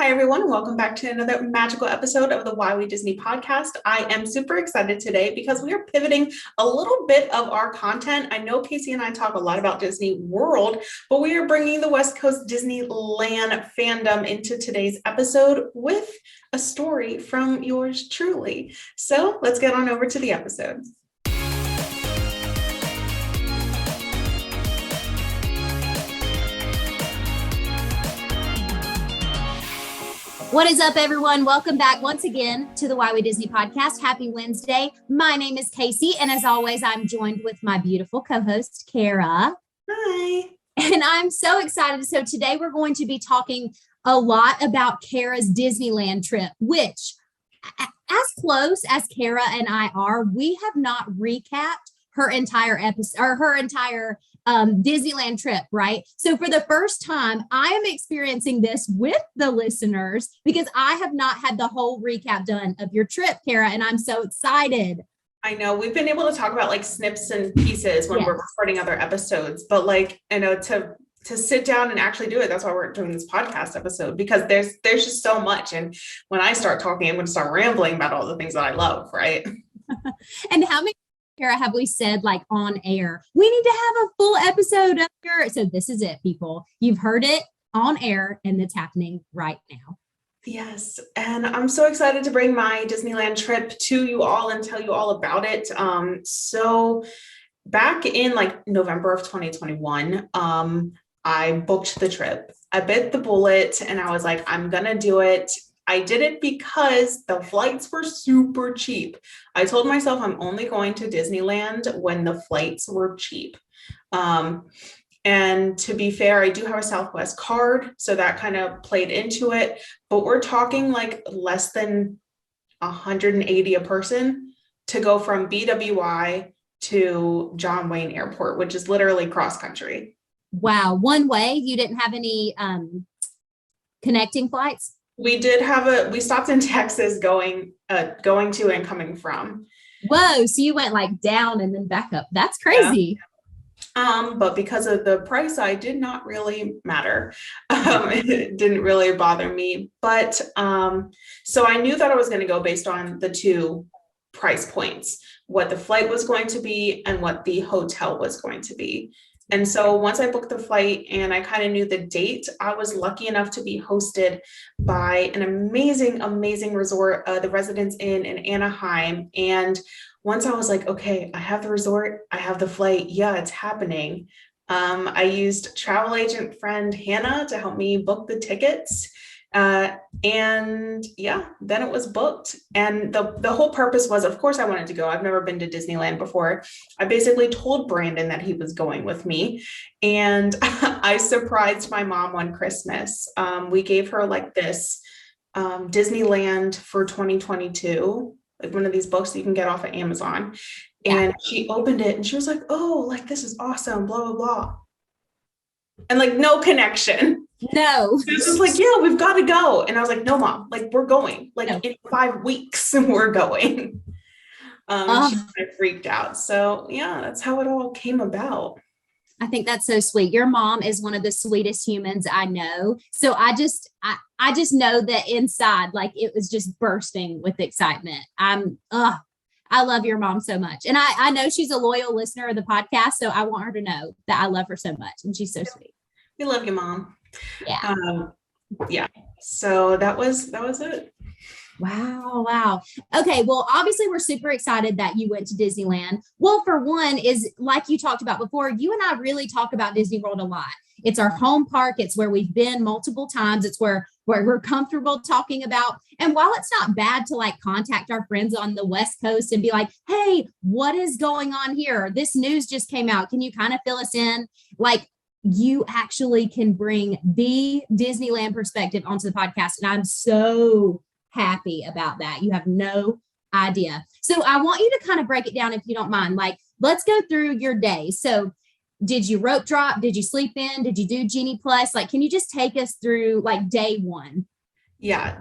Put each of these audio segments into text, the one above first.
Hi, everyone. Welcome back to another magical episode of the Why We Disney podcast. I am super excited today because we are pivoting a little bit of our content. I know Casey and I talk a lot about Disney World, but we are bringing the West Coast Disneyland fandom into today's episode with a story from yours truly. So let's get on over to the episode. What is up, everyone? Welcome back once again to the Why We Disney podcast. Happy Wednesday. My name is Casey, and as always, I'm joined with my beautiful co-host, Kara. Hi. And I'm so excited. So today we're going to be talking a lot about Kara's Disneyland trip, which, as close as Kara and I are, we have not recapped her entire episode or her entire Disneyland trip, right? So for the first time, I am experiencing this with the listeners because I have not had the whole recap done of your trip, Kara, and I'm so excited. I know we've been able to talk about like snips and pieces when we're recording other episodes, but like, I know to sit down and actually do it. That's why we're doing this podcast episode, because there's just so much. And when I start talking, I'm going to start rambling about all the things that I love, right? And how many Kara, have we said like on air, we need to have a full episode of your, so this is it, people. You've heard it on air and it's happening right now. Yes. And I'm so excited to bring my Disneyland trip to you all and tell you all about it. So back in like November of 2021, I booked the trip. I bit the bullet and I was like, I'm going to do it. I did it because the flights were super cheap. I told myself I'm only going to Disneyland when the flights were cheap. And to be fair, I do have a Southwest card, so that kind of played into it. But we're talking like less than 180 a person to go from BWI to John Wayne Airport, which is literally cross country. Wow. One way, you didn't have any connecting flights? We did have we stopped in Texas going to and coming from. Whoa. So you went like down and then back up. That's crazy. Yeah. But because of the price, I did not really matter. It didn't really bother me. But so I knew that I was going to go based on the two price points, what the flight was going to be and what the hotel was going to be. And so once I booked the flight and I kind of knew the date, I was lucky enough to be hosted by an amazing, amazing resort, the Residence Inn in Anaheim. And once I was like, okay, I have the resort, I have the flight. Yeah, it's happening. I used travel agent friend Hannah to help me book the tickets. And yeah, then it was booked. And the whole purpose was, of course, I wanted to go. I've never been to Disneyland before. I basically told Brandon that he was going with me. And I surprised my mom on Christmas. We gave her like this Disneyland for 2022, like one of these books that you can get off of Amazon. And she opened it and she was like, oh, like, this is awesome, blah, blah, blah. And like, no connection. No. It was just like, yeah, we've got to go. And I was like, no, Mom, like, we're going. Like, in 5 weeks, we're going. She kind of freaked out. So yeah, that's how it all came about. I think that's so sweet. Your mom is one of the sweetest humans I know. So I just know that inside, like, it was just bursting with excitement. I love your mom so much. And I know she's a loyal listener of the podcast. So I want her to know that I love her so much. And she's so sweet. We love you, Mom. Yeah. Yeah. So that was it. Wow. Okay. Well, obviously we're super excited that you went to Disneyland. Well, for one is like you talked about before, you and I really talk about Disney World a lot. It's our home park. It's where we've been multiple times. It's where we're comfortable talking about. And while it's not bad to like contact our friends on the West Coast and be like, hey, what is going on here? This news just came out. Can you kind of fill us in? Like, you actually can bring the Disneyland perspective onto the podcast. And I'm so happy about that. You have no idea. So I want you to kind of break it down if you don't mind. Like, let's go through your day. So did you rope drop? Did you sleep in? Did you do Genie Plus? Like, can you just take us through like day one? Yeah.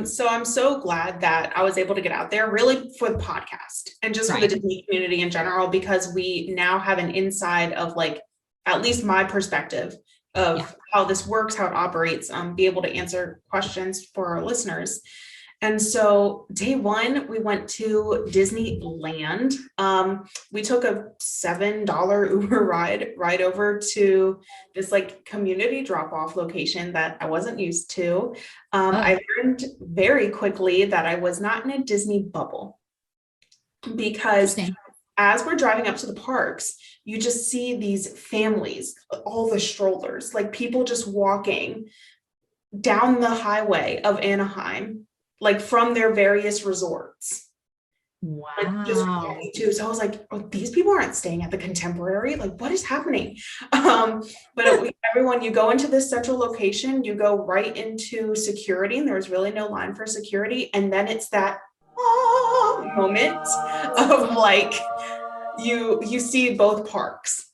So I'm so glad that I was able to get out there really for the podcast and just for the Disney community in general, because we now have an inside of like, at least my perspective of how this works, how it operates, be able to answer questions for our listeners. And so day one, we went to Disneyland. We took a $7 Uber ride over to this like community drop-off location that I wasn't used to. I learned very quickly that I was not in a Disney bubble, because as we're driving up to the parks, you just see these families, all the strollers, like people just walking down the highway of Anaheim, like from their various resorts. Wow. So I was like, oh, these people aren't staying at the Contemporary. Like, what is happening? But everyone, you go into this central location, you go right into security, and there's really no line for security. And then it's that moment of like, you see both parks.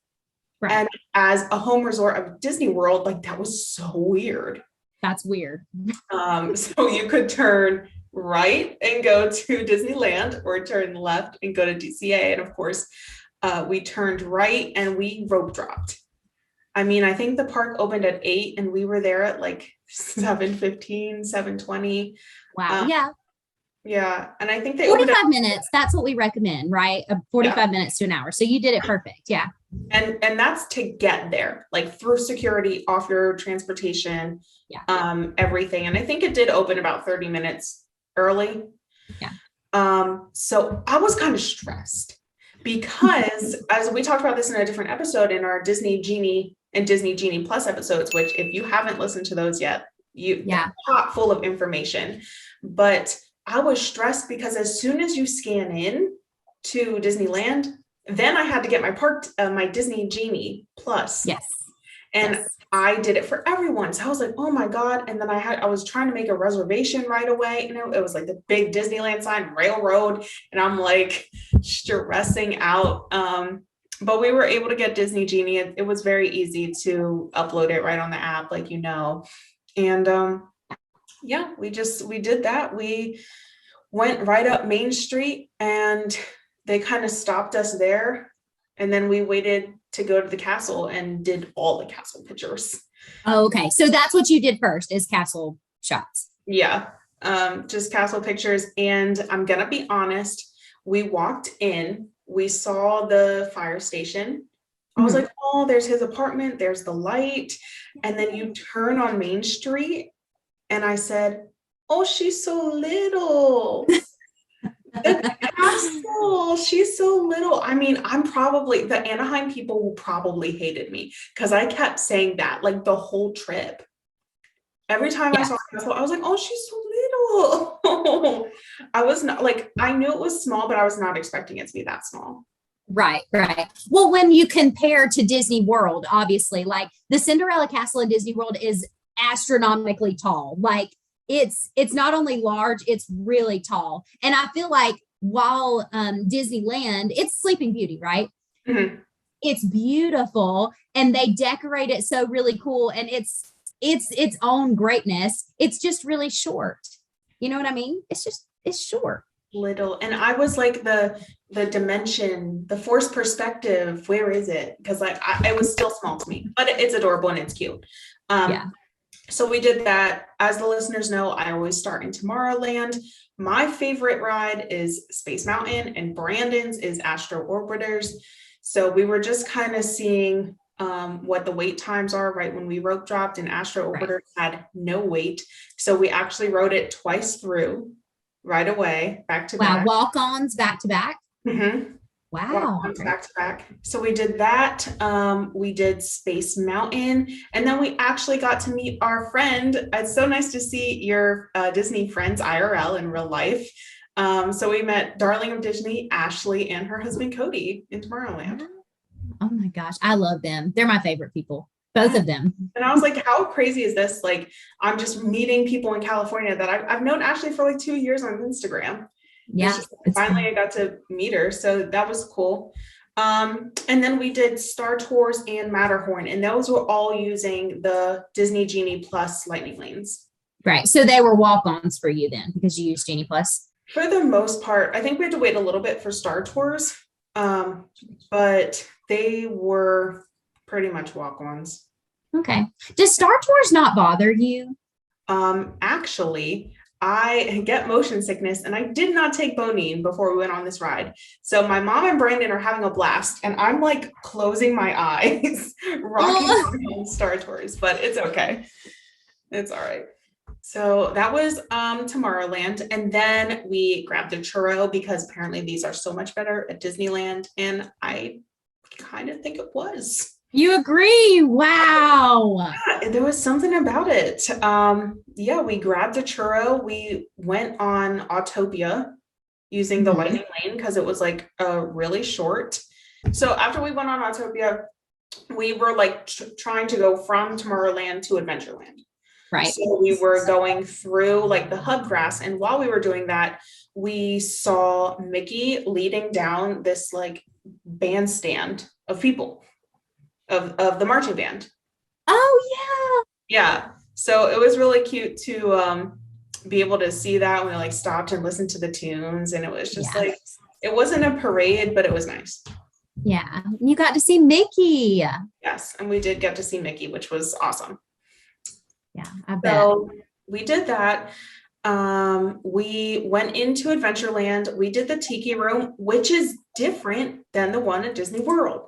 Right. And as a home resort of Disney World, like that was so weird. That's weird. So you could turn right and go to Disneyland, or turn left and go to DCA. And of course, we turned right and we rope dropped. I mean, I think the park opened at 8 and we were there at like 7:15, 7:20. Wow. Yeah. And I think they 45 minutes. That's what we recommend, right? 45 minutes to an hour. So you did it perfect. Yeah. And that's to get there, like through security, off your transportation, everything. And I think it did open about 30 minutes early. Yeah. So I was kind of stressed because as we talked about this in a different episode in our Disney Genie and Disney Genie Plus episodes, which if you haven't listened to those yet, pot full of information. But I was stressed because as soon as you scan in to Disneyland, then I had to get my Disney Genie Plus. Yes. And I did it for everyone. So I was like, oh my God. And then I was trying to make a reservation right away. It was like the big Disneyland sign, Railroad. And I'm like stressing out. But we were able to get Disney Genie. It was very easy to upload it right on the app, like, and we did that. We went right up Main Street and they kind of stopped us there. And then we waited to go to the castle and did all the castle pictures. Oh, okay. So that's what you did first, is castle shots. Yeah. Just castle pictures. And I'm going to be honest, we walked in, we saw the fire station. I was like, oh, there's his apartment. There's the light. And then you turn on Main Street. And I said, oh, she's so little. The castle, she's so little. I mean, the Anaheim people probably hated me because I kept saying that like the whole trip. Every time I saw the castle, I was like, oh, she's so little. I was not like, I knew it was small, but I was not expecting it to be that small. Right. Well, when you compare to Disney World, obviously, like the Cinderella Castle in Disney World is astronomically tall. Like it's not only large, it's really tall. And I feel like while Disneyland, it's Sleeping Beauty, right? Mm-hmm. It's beautiful and they decorate it so really cool. And it's its own greatness. It's just really short. You know what I mean? It's short. Little. And I was like the dimension, the forced perspective, where is it? Because like it was still small to me, but it's adorable and it's cute. So we did that. As the listeners know, I always start in Tomorrowland. My favorite ride is Space Mountain and Brandon's is Astro Orbiters. So we were just kind of seeing what the wait times are right when we rope dropped, and Astro Orbiters had no wait. So we actually rode it twice through right away, back to back. Walk-ons back to back. Mm-hmm. Wow. Back to back. So we did that. We did Space Mountain, and then we actually got to meet our friend. It's so nice to see your Disney friends IRL in real life. So we met Darling of Disney, Ashley, and her husband Cody in Tomorrowland. Oh my gosh, I love them. They're my favorite people, both of them. And I was like, how crazy is this? Like, I'm just meeting people in California that I've known Ashley for like 2 years on Instagram. Yeah. Finally, I got to meet her. So that was cool. And then we did Star Tours and Matterhorn, and those were all using the Disney Genie Plus Lightning Lanes. Right. So they were walk-ons for you then because you used Genie Plus? For the most part. I think we had to wait a little bit for Star Tours, but they were pretty much walk-ons. Okay. Does Star Tours not bother you? Actually, I get motion sickness and I did not take Bonine before we went on this ride. So my mom and Brandon are having a blast and I'm like closing my eyes, rocking Oh, on Star Tours, but it's okay. It's all right. So that was Tomorrowland. And then we grabbed a churro because apparently these are so much better at Disneyland. And I kind of think it was. you agree? Wow. There was something about it. Yeah, we grabbed a churro. We went on Autopia using the Mhm. lightning lane because it was like really short. So after we went on Autopia, we were like trying to go from Tomorrowland to Adventureland. Right. So we were going through like the hub grass, and while we were doing that, we saw Mickey leading down this like bandstand of people of the marching band. Oh, Yeah. So it was really cute to be able to see that. We like stopped and listened to the tunes, and it was just Yeah. like it wasn't a parade, but it was nice. yeah. You got to see Mickey. Yes, and we did get to see Mickey, which was awesome. Yeah, I bet. So we did that. We went into Adventureland. We did the Tiki Room, which is different than the one at Disney World.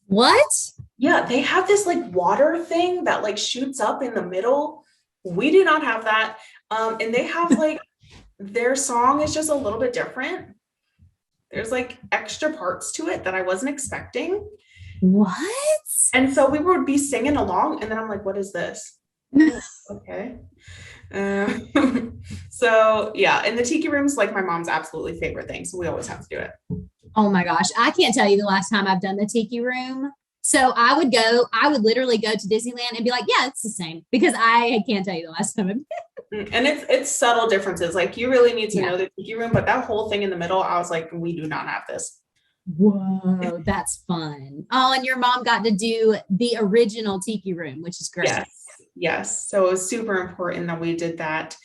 What? Yeah, they have this like water thing that like shoots up in the middle. We do not have that. And they have like their song is just a little bit different. There's like extra parts to it that I wasn't expecting. What? And so we would be singing along, and then I'm like, what is this? Okay. So yeah, and the Tiki Room is like my mom's absolutely favorite thing. So we always have to do it. Oh my gosh. I can't tell you the last time I've done the Tiki Room. So I would literally go to Disneyland and be like, yeah, it's the same because I can't tell you the last time. And it's subtle differences. Like you really need to Yeah. know the Tiki Room, but that whole thing in the middle, I was like, we do not have this. Whoa, that's fun. Oh, and your mom got to do the original Tiki Room, which is great. Yes. So it was super important that we did that.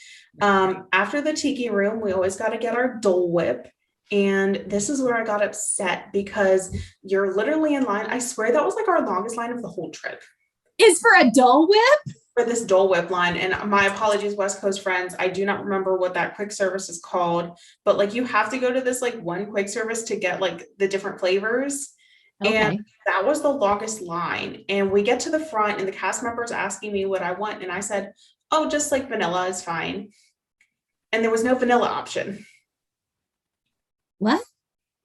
After the Tiki Room, we always got to get our Dole Whip. And this is where I got upset because you're literally in line. I swear that was like our longest line of the whole trip Is for a Dole Whip? for this Dole Whip line. And my apologies, West Coast friends. I do not remember what that quick service is called, but like you have to go to this like one quick service to get like the different flavors. Okay. And that was the longest line. And we get to the front and the cast members asking me what I want. And I said, oh, just like vanilla is fine. And there was no vanilla option. What?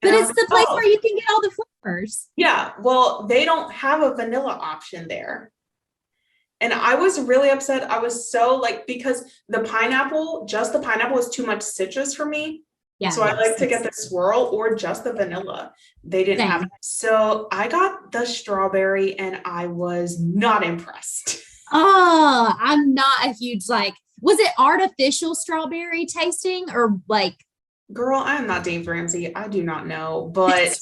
And But I it's was the like, place oh, where you can get all the flavors. yeah, well, they don't have a vanilla option there. And I was really upset. I was so like, because just the pineapple is too much citrus for me. Yeah. So I like to get the swirl or just the vanilla. They didn't have it. So I got the strawberry and I was not impressed. Oh, I'm not a huge like, was it artificial strawberry tasting or like? Girl, I am not Dave Ramsey. I do not know, but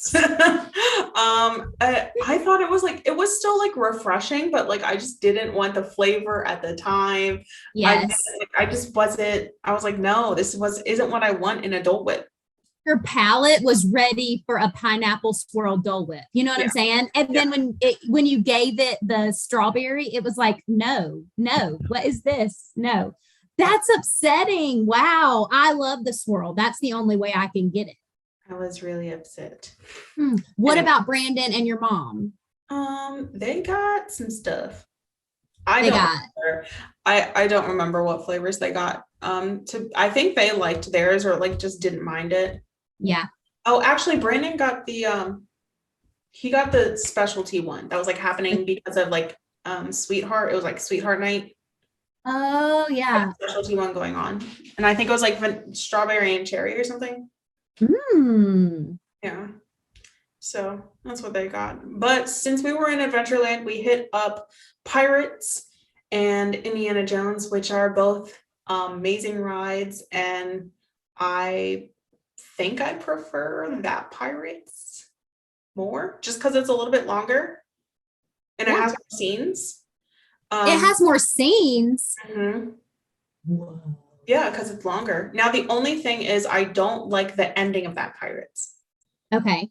I thought it was still like refreshing, but like I just didn't want the flavor at the time. Yes. I just wasn't. I was like, no, isn't what I want in a Dole Whip. Her palate was ready for a pineapple swirl Dole Whip. You know what I'm saying? And then when you gave it the strawberry, it was like, no, what is this? No. That's upsetting. Wow. I love the swirl. That's the only way I can get it. I was really upset. What about Brandon and your mom? They got some stuff. I don't remember what flavors they got. I think they liked theirs or like just didn't mind it. Yeah. Oh, actually Brandon got he got the specialty one that was like happening because of like Sweetheart. It was like Sweetheart night. Oh yeah. Specialty one going on. And I think it was like strawberry and cherry or something. Yeah. So that's what they got. But since we were in Adventureland, we hit up Pirates and Indiana Jones, which are both amazing rides. And I think I prefer that Pirates more just because it's a little bit longer and it has more scenes. It has more scenes. Mm-hmm. Whoa. Yeah, because it's longer. Now, the only thing is I don't like the ending of that Pirates. Okay.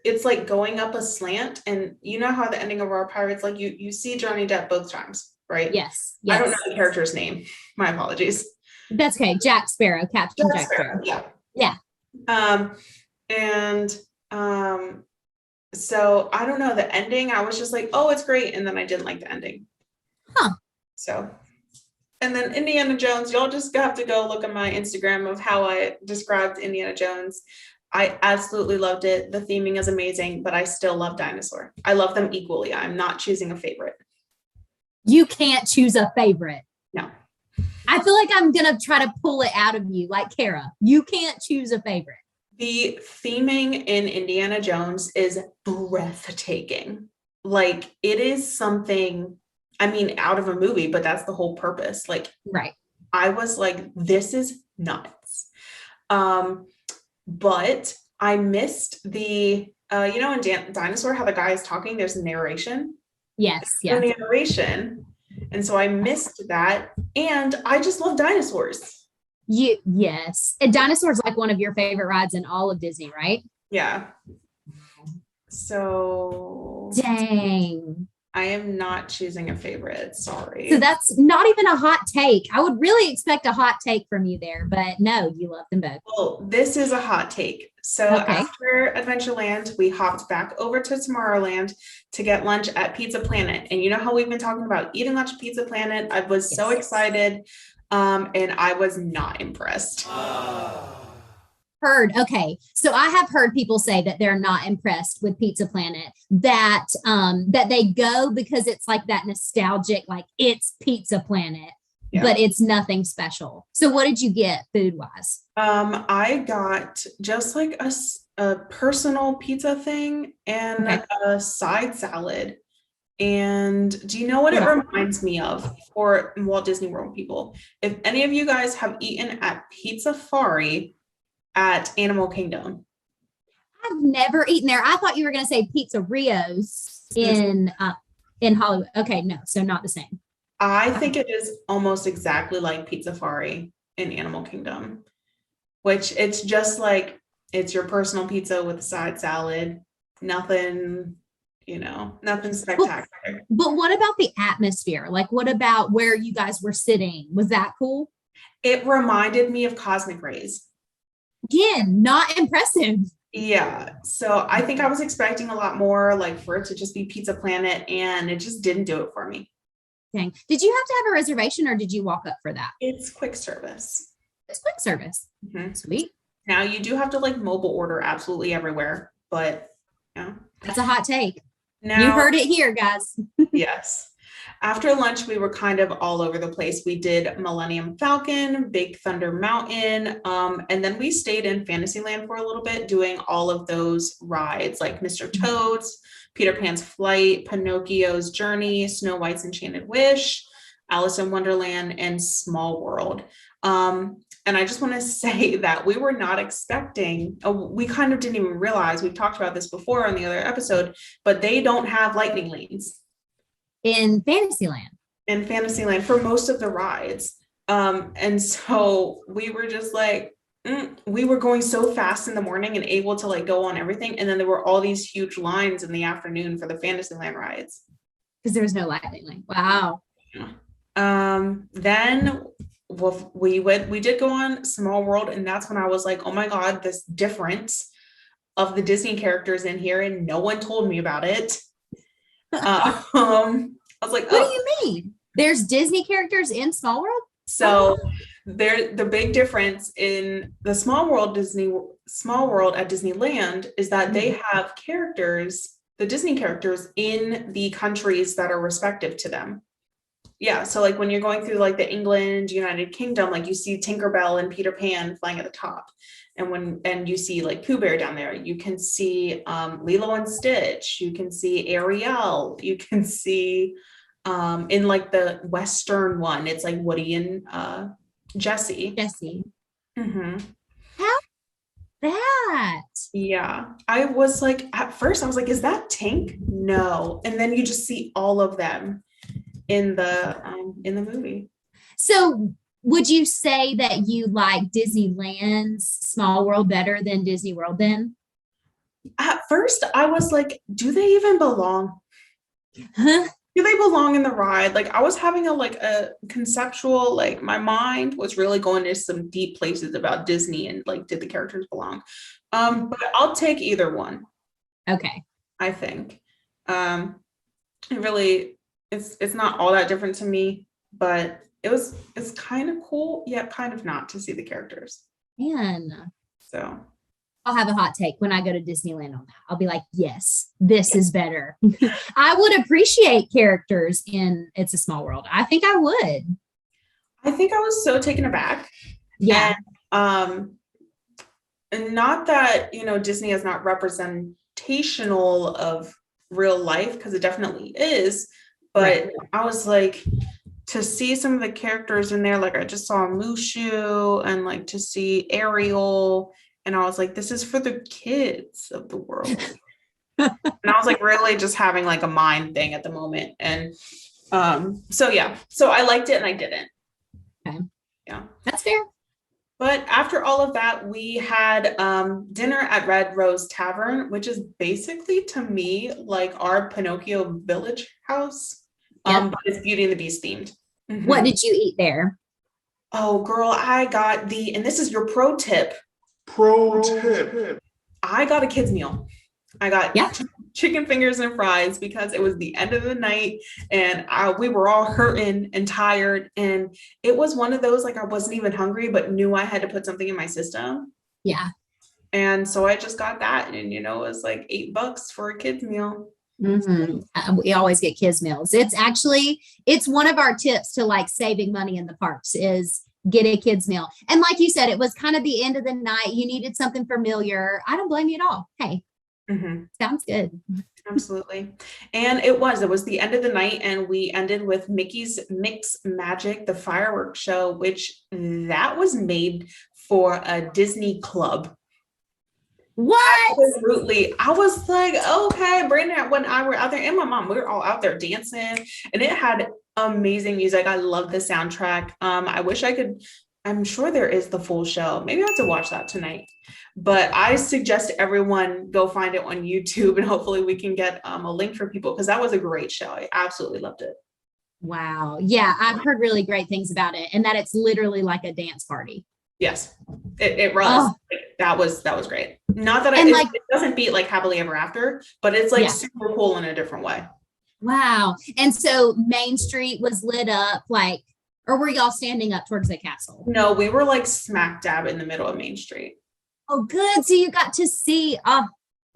it's like going up a slant, and you know how the ending of Our Pirates, like you see Johnny Depp both times, right? Yes. I don't know Yes. the character's name. My apologies. That's okay. Jack Sparrow, Captain Jack Jack Sparrow. Sparrow, yeah. Yeah. And so I don't know the ending. I was just like, oh, it's great, and then I didn't like the ending. Huh. So, and then Indiana Jones, y'all just have to go look at my Instagram of how I described Indiana Jones. I absolutely loved it. The theming is amazing, but I still love Dinosaur. I love them equally. I'm not choosing a favorite. You can't choose a favorite. No. I feel like I'm going to try to pull it out of you, like Kara. You can't choose a favorite. The theming in Indiana Jones is breathtaking. Like, it is something, I mean, out of a movie, but that's the whole purpose. Like, right. I was like, this is nuts. But I missed the, you know, in Dinosaur, how the guy is talking, there's narration. Yes. The narration. And so I missed that. And I just love dinosaurs. Yes. And Dinosaur's like one of your favorite rides in all of Disney, right? Yeah. So. Dang. I am not choosing a favorite. Sorry. So that's not even a hot take. I would really expect a hot take from you there, but no, you love them both. Well, this is a hot take. So after Adventureland, we hopped back over to Tomorrowland to get lunch at Pizza Planet. And you know how we've been talking about eating lunch at Pizza Planet? I was so excited, and I was not impressed. Heard. Okay. So I have heard people say that they're not impressed with Pizza Planet, that they go because it's like that nostalgic, like it's Pizza Planet, but it's nothing special. So what did you get food wise? I got just like a personal pizza thing and a side salad. And do you know what it reminds me of for Walt Disney World people? If any of you guys have eaten at Pizzafari at Animal Kingdom. I've never eaten there. I thought you were going to say Pizzerios in Hollywood. Okay, no, so not the same. I think it is almost exactly like Pizzafari in Animal Kingdom, which it's just like, it's your personal pizza with a side salad, nothing, you know, nothing spectacular. But what about the atmosphere? Like, what about where you guys were sitting? Was that cool? It reminded me of Cosmic Rays. Again, not impressive. Yeah. So I think I was expecting a lot more, like for it to just be Pizza Planet, and it just didn't do it for me. Dang. Did you have to have a reservation or did you walk up for that? It's quick service. It's quick service. Mm-hmm. Sweet. Now you do have to like mobile order absolutely everywhere, but yeah. That's a hot take. Now, you heard it here, guys. Yes. After lunch, we were kind of all over the place. We did Millennium Falcon, Big Thunder Mountain, and then we stayed in Fantasyland for a little bit doing all of those rides like Mr. Toad's, Peter Pan's Flight, Pinocchio's Journey, Snow White's Enchanted Wish, Alice in Wonderland, and Small World. And I just want to say that we were not expecting, we kind of didn't even realize, we've talked about this before on the other episode, but they don't have lightning lanes. In Fantasyland For most of the rides. And so we were just like, we were going so fast in the morning and able to like go on everything. And then there were all these huge lines in the afternoon for the Fantasyland rides. Because there was no lightning lane. Wow. Then we did go on Small World, and that's when I was like, oh my God, this difference of the Disney characters in here, and no one told me about it. I was like, what do you mean? There's Disney characters in Small World? So the big difference in the Small World at Disneyland is that they have characters, the Disney characters, in the countries that are respective to them. Yeah, so like when you're going through like the England, United Kingdom, like you see Tinkerbell and Peter Pan flying at the top. And you see like Pooh Bear down there, you can see Lilo and Stitch, you can see Ariel, you can see in like the Western one, it's like Woody and Jessie. Mm-hmm. How that? Yeah, I was like, at first I was like, is that Tink? No. And then you just see all of them in the movie. So would you say that you like Disneyland's Small World better than Disney World then? At first, I was like, do they even belong? Huh? Do they belong in the ride? Like I was having a conceptual, like my mind was really going to some deep places about Disney and like, did the characters belong? But I'll take either one, Okay. I think. Um, it really, it's not all that different to me, but it's kind of cool, yet kind of not to see the characters. Man, So I'll have a hot take when I go to Disneyland on that. I'll be like, yes, this is better. I would appreciate characters in It's a Small World. I think I would. I think I was so taken aback. Yeah. And not that, Disney is not representational of real life, because it definitely is, but Right. I was like, to see some of the characters in there, like I just saw Mushu and like to see Ariel, and I was like, this is for the kids of the world. And I was like really just having like a mind thing at the moment. And so I liked it and I didn't. Okay. Yeah. That's fair. But after all of that, we had dinner at Red Rose Tavern, which is basically to me like our Pinocchio village house. Yep. But it's Beauty and the Beast themed. Mm-hmm. What did you eat there? Oh, girl, I got and this is your pro tip. I got a kid's meal. I got chicken fingers and fries because it was the end of the night and we were all hurting and tired. And it was one of those, like I wasn't even hungry, but knew I had to put something in my system. Yeah. And so I just got that. And, it was like $8 for a kid's meal. Mm-hmm. We always get kids meals. It's one of our tips to like saving money in the parks is get a kids meal. And like you said, it was kind of the end of the night. You needed something familiar. I don't blame you at all. Hey, sounds good. Absolutely. And it was the end of the night and we ended with Mickey's Mix Magic, the fireworks show, which that was made for a Disney club. What? Absolutely. I was like, okay, Brandon, when I were out there and my mom, we were all out there dancing and it had amazing music. I love the soundtrack. I wish I could, I'm sure there is the full show. Maybe I have to watch that tonight, but I suggest everyone go find it on YouTube and hopefully we can get a link for people because that was a great show. I absolutely loved it. Wow. Yeah. I've heard really great things about it and that it's literally like a dance party. Yes, it was. Oh. That was great. Not that it doesn't beat like Happily Ever After, but it's like super cool in a different way. Wow. And so Main Street was lit up or were y'all standing up towards the castle? No, we were like smack dab in the middle of Main Street. Oh, good. So you got to see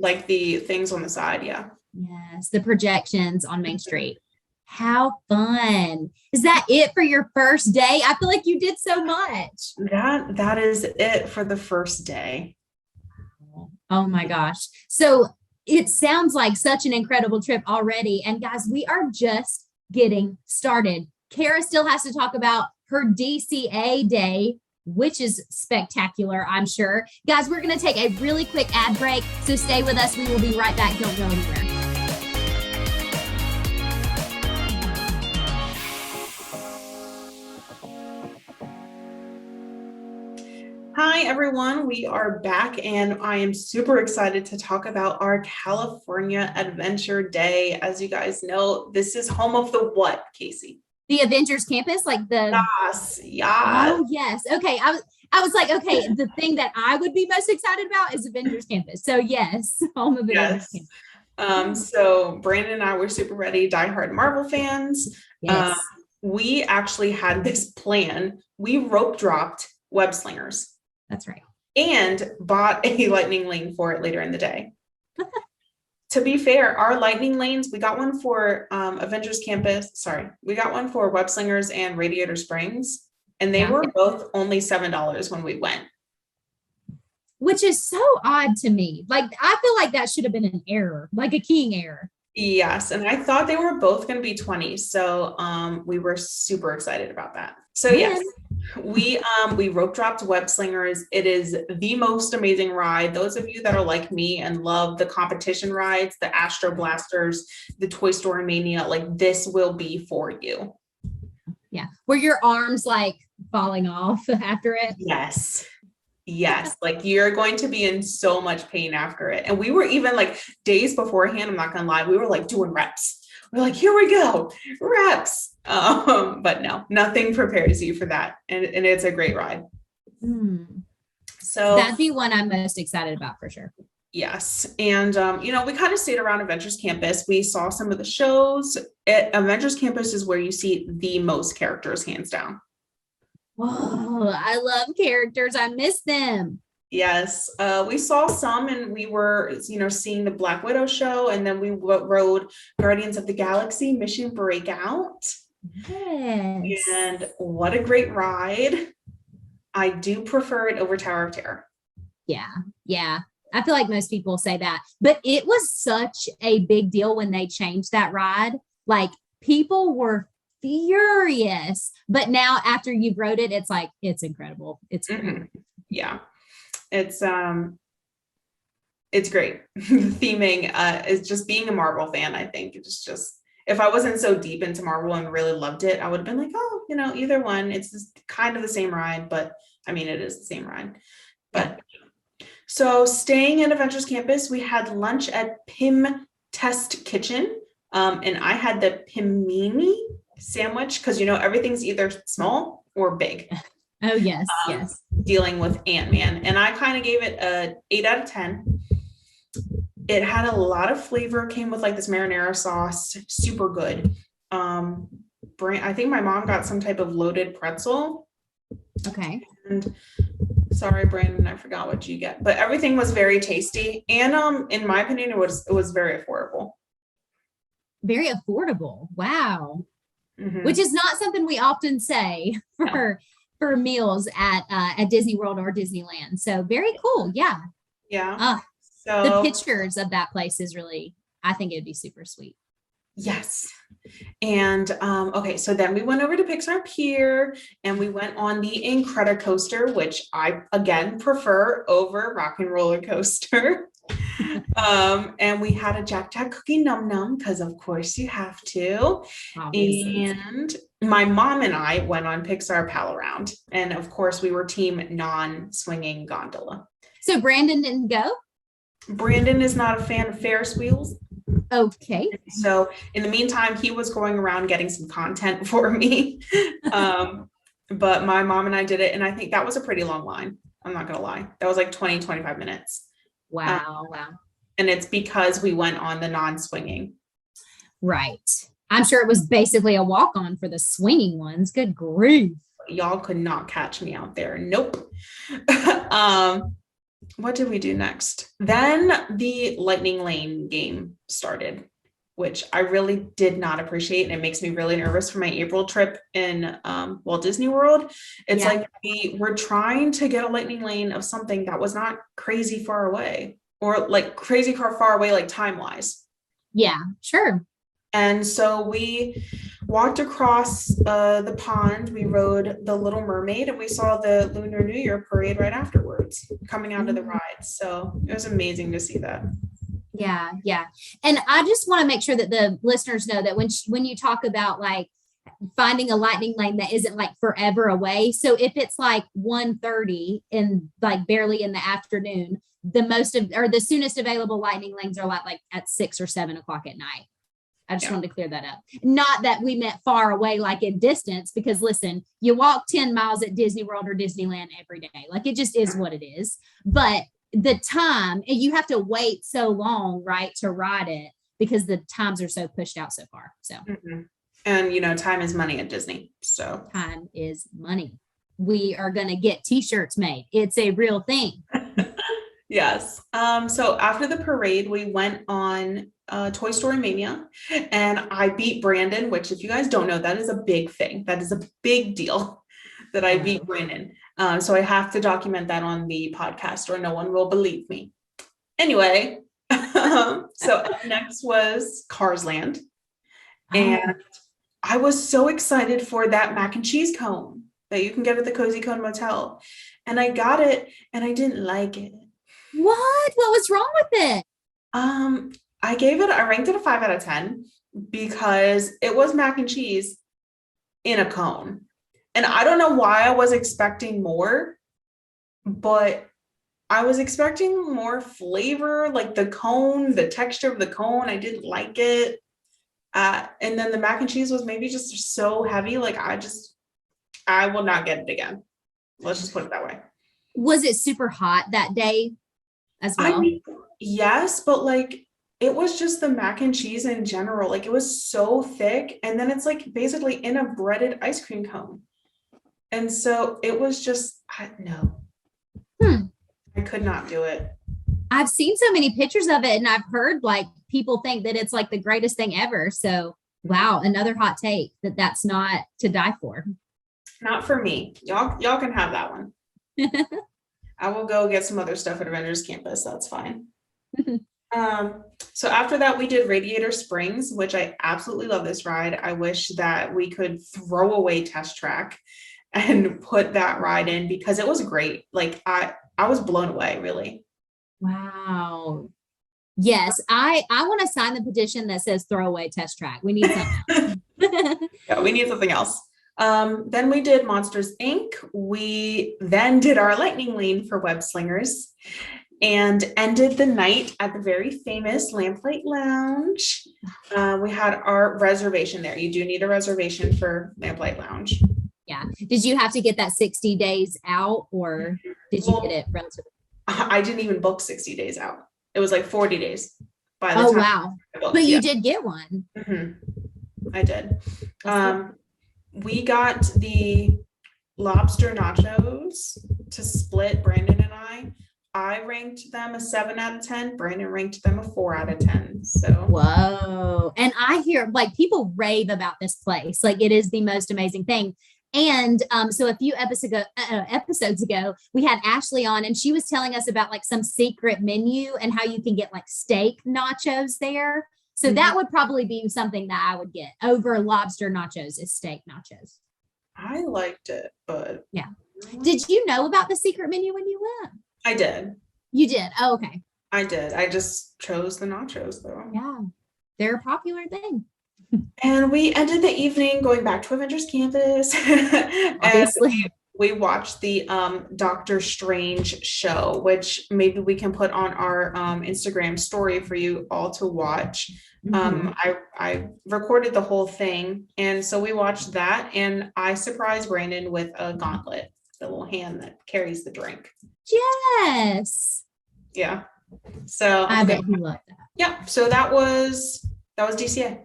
like the things on the side. Yeah. Yes. The projections on Main Street. How fun. Is that it for your first day? I feel like you did so much. That is it for the first day. Oh my gosh. So it sounds like such an incredible trip already. And guys, we are just getting started. Kara still has to talk about her DCA day, which is spectacular, I'm sure. Guys, we're going to take a really quick ad break. So stay with us. We will be right back. Don't go anywhere. Hi, everyone. We are back and I am super excited to talk about our California Adventure Day. As you guys know, this is home of the what, Kaycee? The Avengers Campus, like the... Yes. Oh, yes. Okay. I was like, okay, the thing that I would be most excited about is Avengers Campus. So yes, home of Avengers Campus. So Brandon and I were super ready, diehard Marvel fans. Yes. We actually had this plan. We rope dropped web slingers. That's right. And bought a lightning lane for it later in the day. To be fair, our lightning lanes, we got one for Avengers Campus. Sorry, we got one for Web Slingers and Radiator Springs. And they were both only $7 when we went. Which is so odd to me. Like, I feel like that should have been an error, like a keying error. Yes. And I thought they were both going to be 20. So we were super excited about that. So yes. We rope dropped web slingers. It is the most amazing ride. Those of you that are like me and love the competition rides, the Astro Blasters, the Toy Story Mania, like this will be for you. Yeah. Were your arms like falling off after it? Yes. Yes, like you're going to be in so much pain after it. And we were even like days beforehand, I'm not gonna lie, we were like doing reps. We're like, here we go, reps. But no, nothing prepares you for that. And it's a great ride. Hmm. So That'd be one I'm most excited about for sure. yes. And we kind of stayed around Adventures Campus. We saw some of the shows. Adventures Campus is where you see the most characters, hands down. Whoa, I love characters. I miss them. Yes, we saw some, and we were, seeing the Black Widow show, and then we rode Guardians of the Galaxy Mission Breakout. Yes. And what a great ride. I do prefer it over Tower of Terror. Yeah. Yeah. I feel like most people say that, but it was such a big deal when they changed that ride. Like people were furious, but now after you've rode it, it's like, it's incredible. It's great. Yeah. It's great. Theming is just being a Marvel fan. I think it's just if I wasn't so deep into Marvel and really loved it, I would have been like, oh, either one. It's just kind of the same ride, but I mean, it is the same ride. But so staying at Adventures Campus, we had lunch at Pim Test Kitchen. And I had the Pimini sandwich because everything's either small or big. Oh, yes, yes. Dealing with Ant-Man. And I kind of gave it a 8 out of 10. It had a lot of flavor, came with like this marinara sauce, super good. I think my mom got some type of loaded pretzel. Okay. And sorry, Brandon, I forgot what you get, but everything was very tasty. And in my opinion, it was very affordable. Very affordable. Wow. Mm-hmm. Which is not something we often say for meals at Disney World or Disneyland. So very cool. Yeah. Yeah. So the pictures of that place is really, I think it'd be super sweet. Yes. And okay, so then we went over to Pixar Pier and we went on the Incredicoaster, which I again prefer over Rock and Roller Coaster. And we had a Jack Jack cookie num num because of course you have to. Obviously. And my mom and I went on Pixar Pal Around, and of course we were team non-swinging gondola. So Brandon didn't go? Brandon is not a fan of Ferris wheels. Okay. So in the meantime, he was going around getting some content for me. But my mom and I did it, and I think that was a pretty long line. I'm not gonna lie. That was like 20, 25 minutes. Wow. Wow. And it's because we went on the non-swinging. Right. I'm sure it was basically a walk-on for the swinging ones. Good grief. Y'all could not catch me out there. Nope. What did we do next? Then the Lightning Lane game started, which I really did not appreciate. And it makes me really nervous for my April trip in Walt Disney World. It's like we were trying to get a Lightning Lane of something that was not crazy far away, or like crazy far away, like time-wise. Yeah, sure. And so we walked across the pond, we rode the Little Mermaid, and we saw the Lunar New Year parade right afterwards coming out of the ride. So it was amazing to see that. Yeah, yeah. And I just want to make sure that the listeners know that when you talk about like finding a lightning lane that isn't like forever away. So if it's like 1:30 in like barely in the afternoon, the soonest available lightning lanes are like at 6 or 7 o'clock at night. I just wanted to clear that up. Not that we meant far away, like in distance, because listen, you walk 10 miles at Disney World or Disneyland every day. Like it just is what it is. But the time, and you have to wait so long, right, to ride it because the times are so pushed out so far. So, and time is money at Disney. So time is money. We are going to get t-shirts made. It's a real thing. Yes. So after the parade, we went on Toy Story Mania, and I beat Brandon, which if you guys don't know, that is a big thing. That is a big deal that I beat Brandon. So I have to document that on the podcast or no one will believe me. Anyway, so up next was Cars Land. And I was so excited for that mac and cheese cone that you can get at the Cozy Cone Motel. And I got it and I didn't like it. What was wrong with it? I ranked it a 5 out of 10 because it was mac and cheese in a cone. And I don't know why I was expecting more, but I was expecting more flavor, like the cone, the texture of the cone. I didn't like it. And then the mac and cheese was maybe just so heavy. Like I will not get it again. Let's just put it that way. Was it super hot that day as I well? mean, yes, but like it was just the mac and cheese in general. Like it was so thick. And then it's like basically in a breaded ice cream cone. And so it was just, no, I could not do it. I've seen so many pictures of it and I've heard like people think that it's like the greatest thing ever. So, wow, another hot take that's not to die for. Not for me. Y'all can have that one. I will go get some other stuff at Avengers Campus. That's fine. So after that, we did Radiator Springs, which I absolutely love this ride. I wish that we could throw away Test Track and put that ride in because it was great. Like I was blown away, really. Wow. Yes, I want to sign the petition that says throw away Test Track. We need something. Yeah, we need something else. Then we did Monsters Inc. We then did our lightning lane for web slingers and ended the night at the very famous Lamplight Lounge. We had our reservation there. You do need a reservation for Lamplight Lounge. Yeah. Did you have to get that 60 days out or did you get it relatively? I didn't even book 60 days out. It was like 40 days by the Oh, time wow. I booked. But you Yeah. did get one. I did. We got the lobster nachos to split, Brandon and I. I ranked them a 7 out of 10. Brandon ranked them a 4 out of 10. So Whoa. And I hear like people rave about this place. Like it is the most amazing thing. And so a few episodes ago, we had Ashley on and she was telling us about like some secret menu and how you can get like steak nachos there. So that would probably be something that I would get over lobster nachos is steak nachos. I liked it, but yeah. Did you know about the secret menu when you went? I did. You did? Oh, okay. I did. I just chose the nachos though. Yeah. They're a popular thing. And we ended the evening going back to Avengers Campus. Obviously. We watched the Doctor Strange show, which maybe we can put on our Instagram story for you all to watch. I recorded the whole thing, and so we watched that, and I surprised Brandon with a gauntlet, the little hand that carries the drink. Yes. Yeah. So I bet he loved that. Yeah. So that was DCA.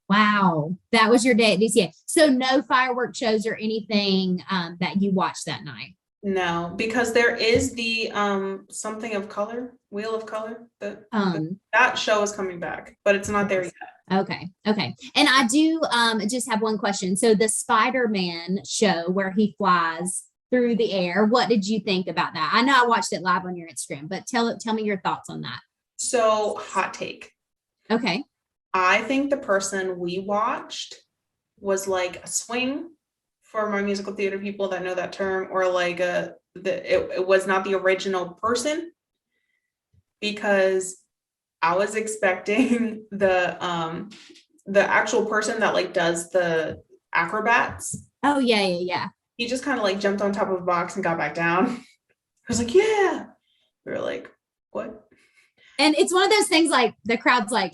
Wow. That was your day at DCA. So no fireworks shows or anything that you watched that night? No, because there is the something of color, Wheel of Color. That show is coming back, but it's not there yet. Okay. And I do just have one question. So the Spider-Man show where he flies through the air, what did you think about that? I know I watched it live on your Instagram, but tell me your thoughts on that. So hot take. Okay. I think the person we watched was like a swing for my musical theater people that know that term, or like it was not the original person, because I was expecting the actual person that like does the acrobats. Oh yeah. He just kind of like jumped on top of a box and got back down. I was like, yeah. We were like, what? And it's one of those things like the crowd's like.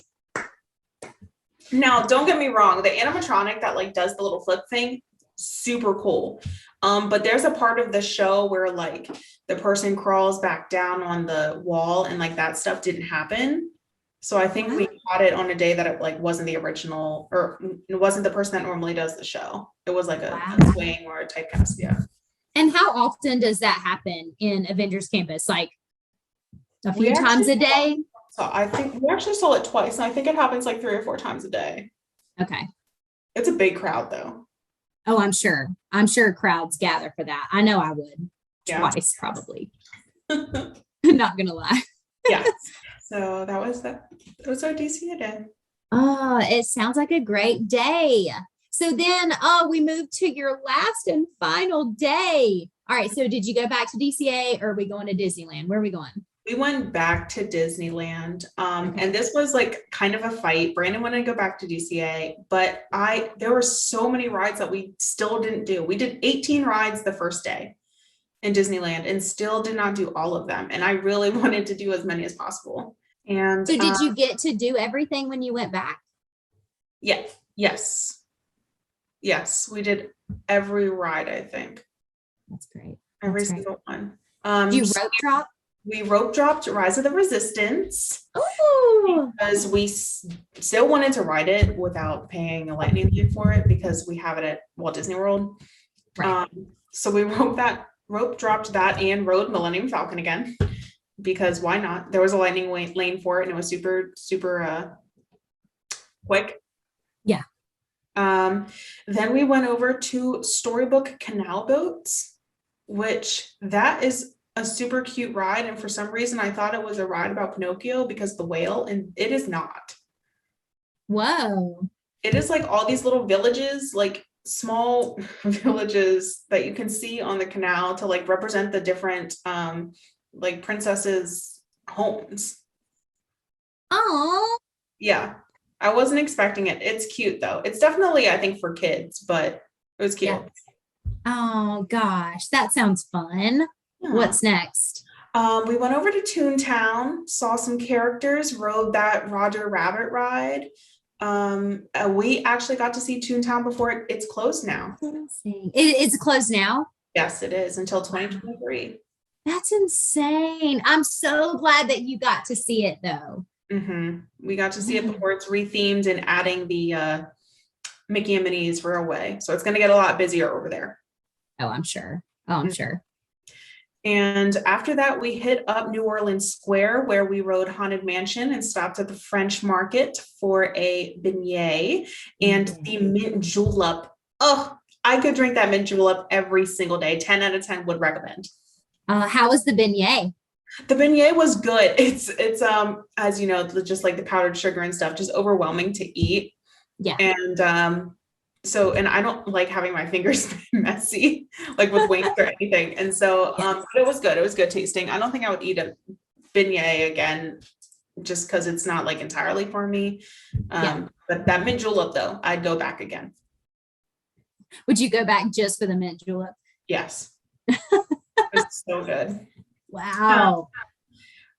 Now, don't get me wrong. The animatronic that like does the little flip thing, super cool. But there's a part of the show where like the person crawls back down on the wall and like that stuff didn't happen. So I think we caught it on a day that it like wasn't the original, or it wasn't the person that normally does the show. It was like a swing or a typecast. Yeah. And how often does that happen in Avengers Campus? Like a few times a day? So I think we actually saw it twice, and I think it happens like 3 or 4 times a day. Okay. It's a big crowd though. Oh, I'm sure. Crowds gather for that. I know I would. Twice probably. Not gonna lie. Yeah. So that was our DCA day. Oh, it sounds like a great day. So then we moved to your last and final day. All right. So did you go back to DCA or are we going to Disneyland? Where are we going? We went back to Disneyland. And this was like kind of a fight. Brandon wanted to go back to DCA, but there were so many rides that we still didn't do. We did 18 rides the first day. in Disneyland and still did not do all of them. And I really wanted to do as many as possible. And So did you get to do everything when you went back? yeah, yes. Yes, we did every ride, I think. That's great. Every That's great. single one. Do you rope drop? We rope dropped Rise of the Resistance Oh, because we still wanted to ride it without paying a lightning lane for it because we have it at Walt Disney World. right. So we rope dropped that and rode Millennium Falcon again because why not? There was a lightning lane for it and it was super, super quick. Yeah. Then we went over to Storybook Canal boats, which that is a super cute ride. And for some reason, I thought it was a ride about Pinocchio because the whale, and it is not. Whoa. It is like all these little villages, like small villages that you can see on the canal to like represent the different like princesses' homes. Oh. Yeah. I wasn't expecting it. It's cute though. It's definitely, I think, for kids, but it was cute. Yeah. Oh gosh, that sounds fun. Yeah. What's next? We went over to Toontown, saw some characters, rode that Roger Rabbit ride. We actually got to see Toontown before it's closed now. It's closed now? Yes, it is until 2023. That's insane. I'm so glad that you got to see it though. We got to see it before it's rethemed and adding the Mickey and Minnie's Railway. So it's going to get a lot busier over there. Oh, I'm sure. Oh, I'm sure. And after that, we hit up New Orleans Square where we rode Haunted Mansion and stopped at the French Market for a beignet and the mint julep. Oh, I could drink that mint julep every single day. 10 out of 10 would recommend. How was the beignet? The beignet was good. It's as you know, just like the powdered sugar and stuff, just overwhelming to eat. Yeah. And and I don't like having my fingers messy, like with wings or anything. And so but it was good. It was good tasting. I don't think I would eat a beignet again just because it's not like entirely for me. But that mint julep though, I'd go back again. Would you go back just for the mint julep? Yes. It's so good. Wow.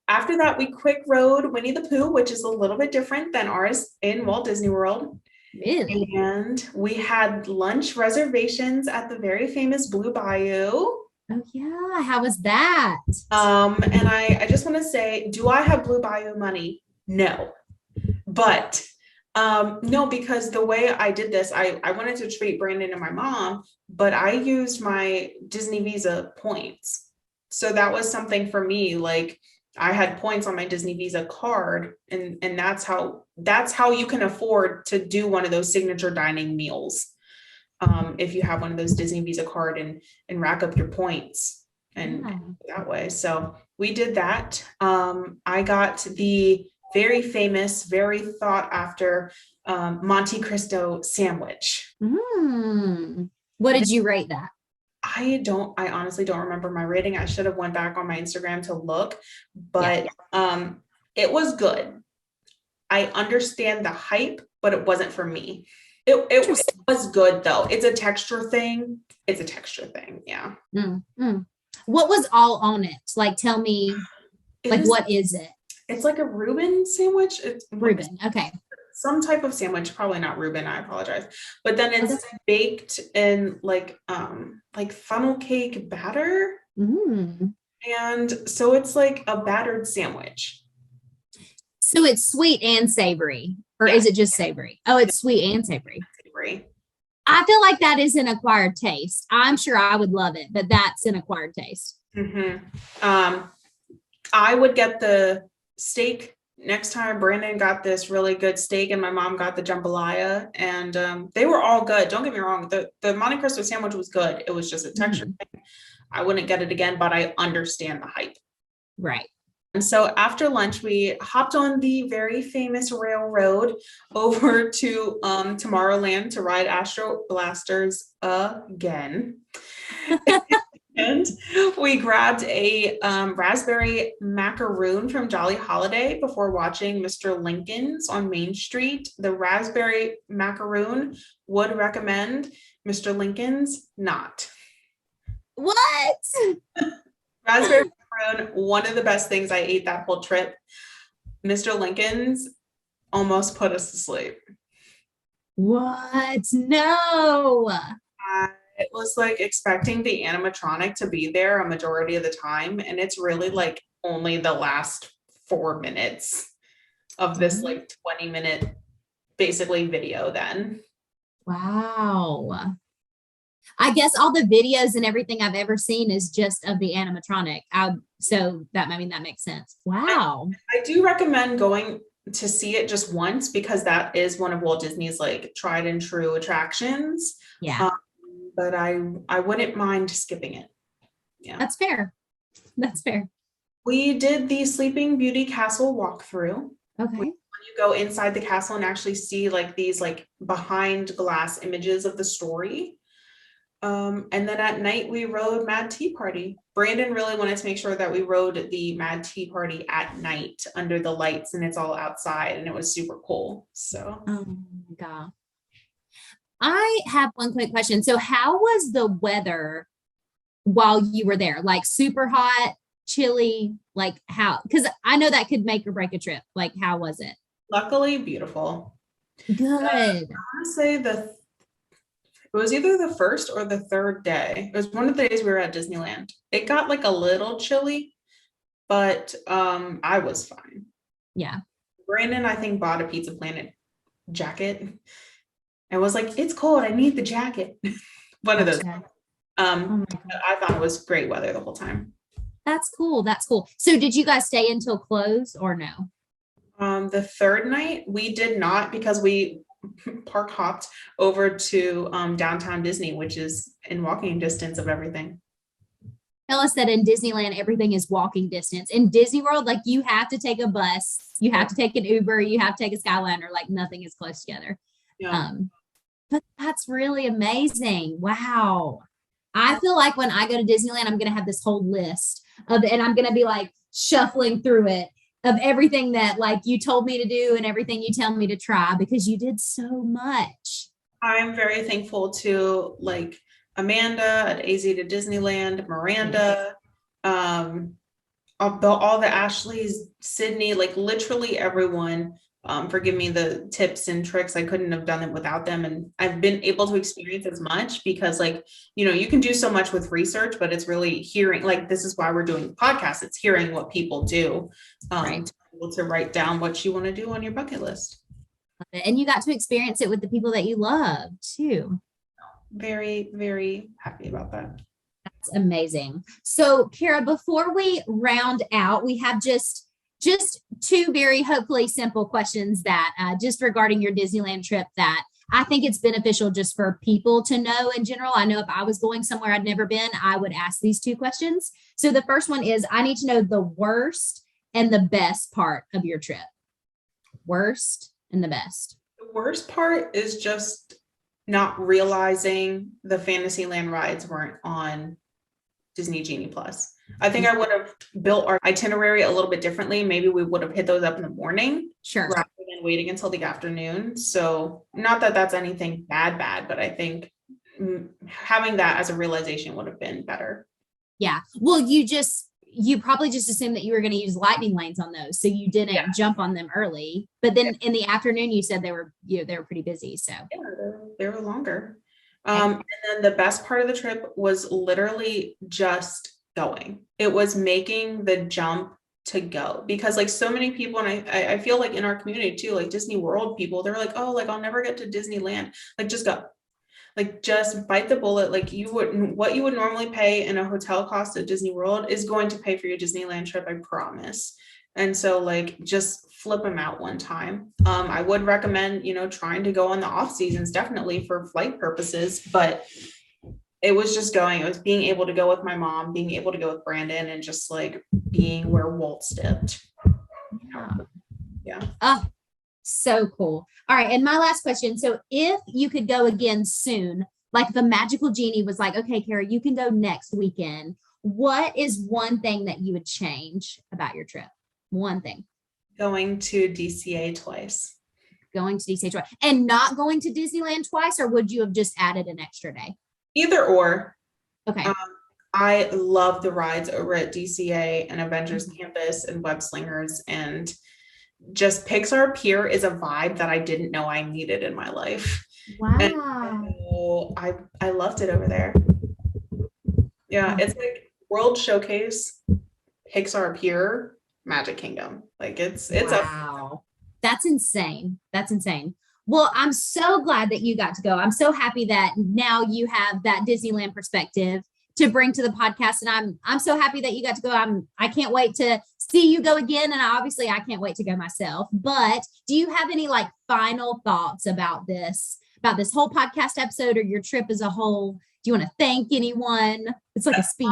After that, we quick rode Winnie the Pooh, which is a little bit different than ours in Walt Disney World. Really? And we had lunch reservations at the very famous Blue Bayou. Oh yeah. How was that? And I just want to say, do I have Blue Bayou money? No. But no, because the way I did this, I wanted to treat Brandon and my mom, but I used my Disney Visa points. So that was something for me, like I had points on my Disney Visa card and that's how you can afford to do one of those signature dining meals. If you have one of those Disney Visa card and rack up your points and that way. So we did that. I got the very famous, very thought after Monte Cristo sandwich. What did you rate that? I honestly don't remember my rating. I should have went back on my Instagram to look, but it was good. I understand the hype, but it wasn't for me. It was good though. It's a texture thing. Yeah. What was all on it? Like, tell me, what is it? It's like a Reuben sandwich. It's Reuben. Okay. Some type of sandwich, probably not Reuben. I apologize. But then it's baked in like funnel cake batter. And so it's like a battered sandwich. So it's sweet and savory, or is it just savory? Oh, it's sweet and savory. I feel like that is an acquired taste. I'm sure I would love it, but that's an acquired taste. I would get the steak next time. Brandon got this really good steak and my mom got the jambalaya and they were all good. Don't get me wrong. The Monte Cristo sandwich was good. It was just a texture thing. I wouldn't get it again, but I understand the hype. Right. And so after lunch, we hopped on the very famous railroad over to Tomorrowland to ride Astro Blasters again. And we grabbed a raspberry macaroon from Jolly Holiday before watching Mr. Lincoln's on Main Street. The raspberry macaroon would recommend, Mr. Lincoln's not. What? Raspberry macaron, one of the best things I ate that whole trip. Mr. Lincoln's almost put us to sleep. What? No. I was like expecting the animatronic to be there a majority of the time, and it's really like only the last 4 minutes of this like 20-minute basically video then. Wow. I guess all the videos and everything I've ever seen is just of the animatronic. So that, I mean, that makes sense. Wow. I do recommend going to see it just once because that is one of Walt Disney's like tried and true attractions. Yeah. But I wouldn't mind skipping it. Yeah. That's fair. That's fair. We did the Sleeping Beauty Castle walkthrough. Okay. When you go inside the castle and actually see like these like behind glass images of the story. And then at night we rode Mad Tea Party. Brandon really wanted to make sure that we rode the Mad Tea Party at night under the lights and it's all outside and it was super cool. So Oh my God. I have one quick question. So how was the weather while you were there? Like super hot, chilly, like how? Because I know that could make or break a trip. Like how was it? luckily beautiful. Good. I want to say it was either the first or the third day. It was one of the days we were at Disneyland. It got like a little chilly, but I was fine. Yeah. Brandon, I think, bought a Pizza Planet jacket and was like, it's cold, I need the jacket. One of those. Okay. Oh my God. I thought it was great weather the whole time. That's cool. That's cool. So did you guys stay until close or no? The third night we did not because we park hopped over to downtown Disney, which is in walking distance of everything. Tell us that in Disneyland, everything is walking distance. In Disney World, like you have to take a bus, you have to take an Uber, you have to take a Skyliner, like nothing is close together. Yeah. But that's really amazing. Wow. I feel like when I go to Disneyland, I'm going to have this whole list and I'm going to be like shuffling through it of everything that like you told me to do and everything you tell me to try because you did so much. I'm very thankful to like Amanda at AZ to Disneyland, Miranda, all the Ashleys, Sydney, like literally everyone for giving me the tips and tricks. I couldn't have done it without them. And I've been able to experience as much because like, you know, you can do so much with research, but it's really hearing, like, this is why we're doing the podcast. It's hearing what people do, Right. to be able to write down what you want to do on your bucket list. And you got to experience it with the people that you love too. Very, very happy about that. That's amazing. So Kara, before we round out, we have just two very hopefully simple questions that just regarding your Disneyland trip that I think it's beneficial just for people to know in general. I know if I was going somewhere I'd never been, I would ask these two questions. So the first one is, I need to know the worst and the best part of your trip. Worst and the best. The worst part is just not realizing the Fantasyland rides weren't on Disney Genie Plus. I think I would have built our itinerary a little bit differently. Maybe we would have hit those up in the morning Sure. rather than waiting until the afternoon. So not that that's anything bad, but I think having that as a realization would have been better. Yeah. Well, you probably just assumed that you were going to use lightning lanes on those. So you didn't jump on them early, but then in the afternoon, you said they were pretty busy. So yeah, they were longer. And then the best part of the trip was literally just going. It was making the jump to go because like so many people, and I feel like in our community too, like Disney World people, they're like, oh, like I'll never get to Disneyland. Like just go. Like just bite the bullet. Like what you would normally pay in a hotel cost at Disney World is going to pay for your Disneyland trip, I promise. And so like just flip them out one time. I would recommend, trying to go on the off seasons, definitely for flight purposes, but it was just going, it was being able to go with my mom, being able to go with Brandon and just like being where Walt stepped. Yeah. Oh, so cool. All right. And my last question. So if you could go again soon, like if a magical genie was like, okay, Kara, you can go next weekend. What is one thing that you would change about your trip? One thing. Going to DCA twice. Going to DCA twice. And not going to Disneyland twice, or would you have just added an extra day? Either or. Okay. I love the rides over at DCA and Avengers Campus and Web Slingers, and just Pixar Pier is a vibe that I didn't know I needed in my life. And Wow. so I loved it over there. Yeah, it's like World Showcase, Pixar Pier, Magic Kingdom. Like it's Wow. That's insane. That's insane. Well, I'm so glad that you got to go. I'm so happy that now you have that Disneyland perspective to bring to the podcast. And I'm so happy that you got to go. I can't wait to see you go again. And obviously I can't wait to go myself. But do you have any like final thoughts about this whole podcast episode or your trip as a whole? Do you want to thank anyone? It's like a speech.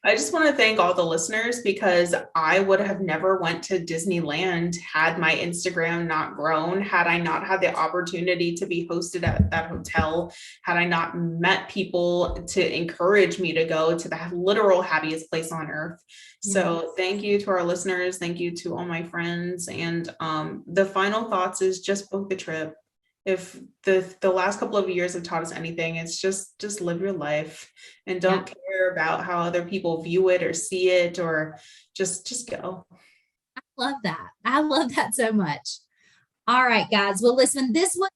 I just want to thank all the listeners, because I would have never went to Disneyland had my Instagram not grown, had I not had the opportunity to be hosted at that hotel, had I not met people to encourage me to go to the literal happiest place on earth. So thank you to our listeners. Thank you to all my friends. And the final thoughts is just book the trip. If the last couple of years have taught us anything, it's just live your life and don't care about how other people view it or see it, or just go. I love that. I love that so much. All right, guys. Well, listen, this was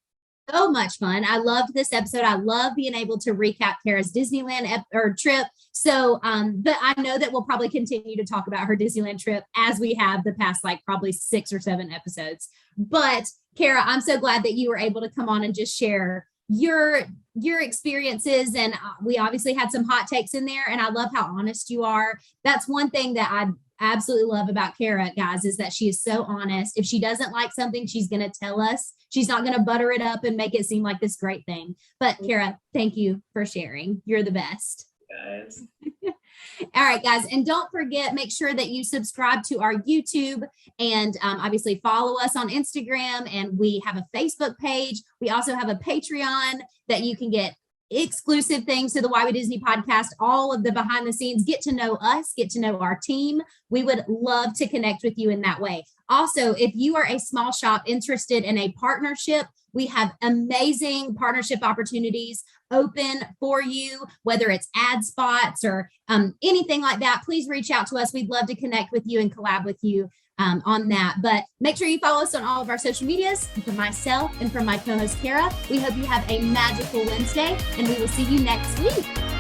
so much fun. I loved this episode. I love being able to recap Kara's Disneyland trip. So, but I know that we'll probably continue to talk about her Disneyland trip as we have the past, like probably 6 or 7 episodes. But Kara, I'm so glad that you were able to come on and just share your experiences. And we obviously had some hot takes in there, and I love how honest you are. That's one thing that I absolutely love about Kara, guys, is that she is so honest. If she doesn't like something, she's going to tell us. She's not going to butter it up and make it seem like this great thing. But Kara, thank you for sharing. You're the best. Guys. All right, guys. And don't forget, make sure that you subscribe to our YouTube and obviously follow us on Instagram. And we have a Facebook page. We also have a Patreon that you can get exclusive things to the Why We Disney podcast, all of the behind the scenes, get to know us, get to know our team. We would love to connect with you in that way. Also, if you are a small shop interested in a partnership, we have amazing partnership opportunities open for you, whether it's ad spots or anything like that. Please reach out to us. We'd love to connect with you and collab with you on that. But make sure you follow us on all of our social medias. And for myself and for my co-host Kara, we hope you have a magical Wednesday, and we will see you next week.